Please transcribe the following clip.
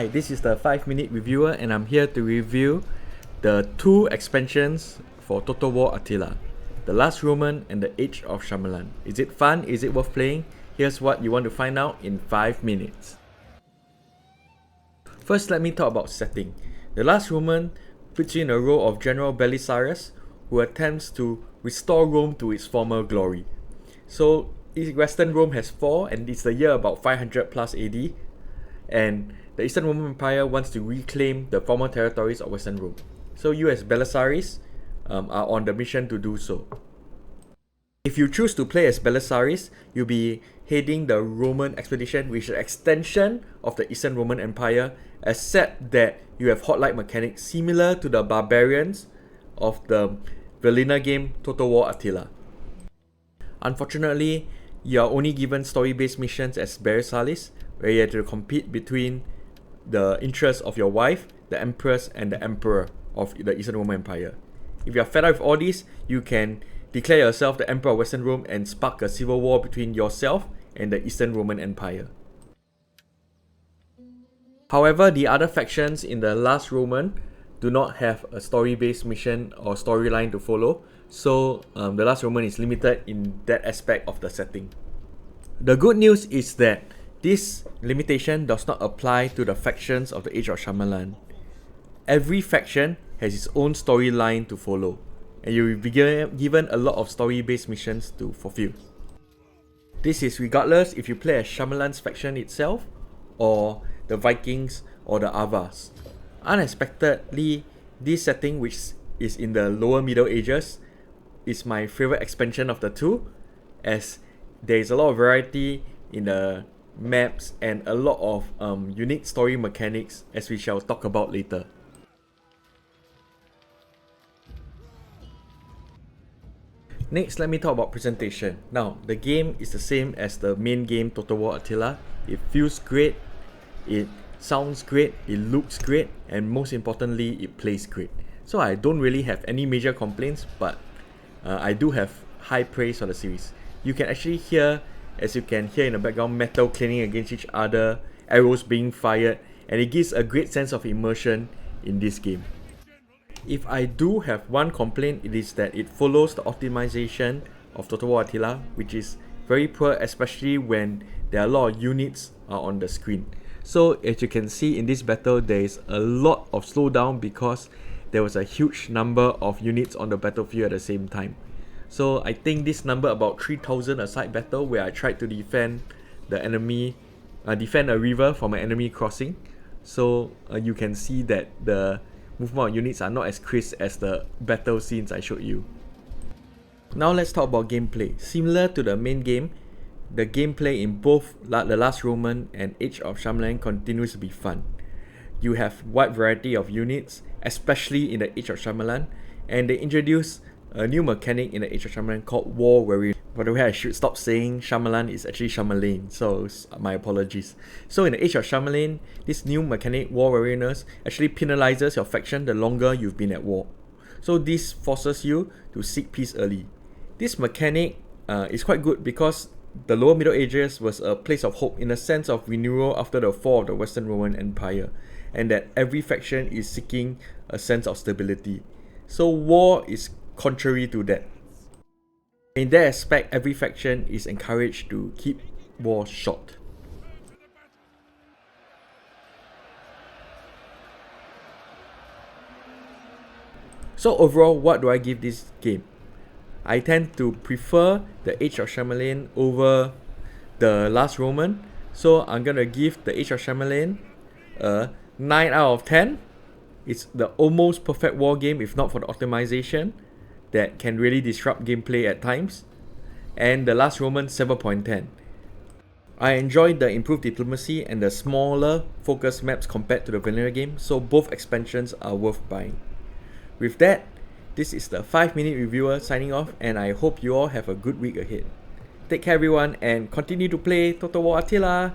Hi, this is the 5-minute reviewer and I'm here to review the 2 expansions for Total War Attila, The Last Roman and the Age of Charlemagne. Is it fun? Is it worth playing? Here's what you want to find out in 5 minutes. First, let me talk about setting. The Last Roman puts you in a role of General Belisarius, who attempts to restore Rome to its former glory. So, Western Rome has fallen and it's the year about 500 plus AD, and the Eastern Roman Empire wants to reclaim the former territories of Western Rome. So you as Belisarius are on the mission to do so. If you choose to play as Belisarius, you'll be heading the Roman expedition, which is an extension of the Eastern Roman Empire, except that you have horde-like mechanics similar to the barbarians of the vanilla game Total War Attila. Unfortunately, you are only given story-based missions as Belisarius, where you have to compete between the interests of your wife, the Empress, and the Emperor of the Eastern Roman Empire. If you are fed up with all this, you can declare yourself the Emperor of Western Rome and spark a civil war between yourself and the Eastern Roman Empire. However, the other factions in the Last Roman do not have a story-based mission or storyline to follow, so the Last Roman is limited in that aspect of the setting. The good news is that this limitation does not apply to the factions of the Age of Charlemagne. Every faction has its own storyline to follow, and you will be given a lot of story-based missions to fulfill. This is regardless if you play as Charlemagne's faction itself, or the Vikings, or the Avars. Unexpectedly, this setting, which is in the lower Middle Ages, is my favorite expansion of the two, as there is a lot of variety in the maps and a lot of unique story mechanics, as we shall talk about later. Next, let me talk about presentation. Now, the game is the same as the main game Total War Attila. It feels great, it sounds great, it looks great, and most importantly, it plays great. So I don't really have any major complaints, but I do have high praise for the series. You can actually hear, as you can hear in the background, metal cleaning against each other, arrows being fired, and it gives a great sense of immersion in this game. If I do have one complaint, it is that it follows the optimization of Total War Attila, which is very poor, especially when there are a lot of units on the screen. So as you can see in this battle, there is a lot of slowdown because there was a huge number of units on the battlefield at the same time. So I think this number, about 3,000 aside battle, where I tried to defend the enemy, defend a river from an enemy crossing. So you can see that the movement of units are not as crisp as the battle scenes I showed you. Now let's talk about gameplay. Similar to the main game, the gameplay in both The Last Roman and Age of Charlemagne continues to be fun. You have wide variety of units, especially in the Age of Charlemagne, and they introduce a new mechanic in the Age of Charlemagne called War Warrior. By the way, I should stop saying Charlemagne, is actually Charlemagne, so my apologies. So in the Age of Charlemagne, this new mechanic, War Warriors, actually penalizes your faction the longer you've been at war. So this forces you to seek peace early. This mechanic is quite good because the lower Middle Ages was a place of hope in the sense of renewal after the fall of the Western Roman Empire, and that every faction is seeking a sense of stability. So war is contrary to that. In that aspect, every faction is encouraged to keep war short. So overall, what do I give this game? I tend to prefer the Age of Charlemagne over the Last Roman. So I'm gonna give the Age of Charlemagne a 9 out of 10. It's the almost perfect war game if not for the optimization that can really disrupt gameplay at times. And the Last Roman, 7.10. I enjoyed the improved diplomacy and the smaller focus maps compared to the vanilla game, so both expansions are worth buying. With that, this is the 5-minute reviewer signing off, and I hope you all have a good week ahead. Take care everyone, and continue to play Total War Attila!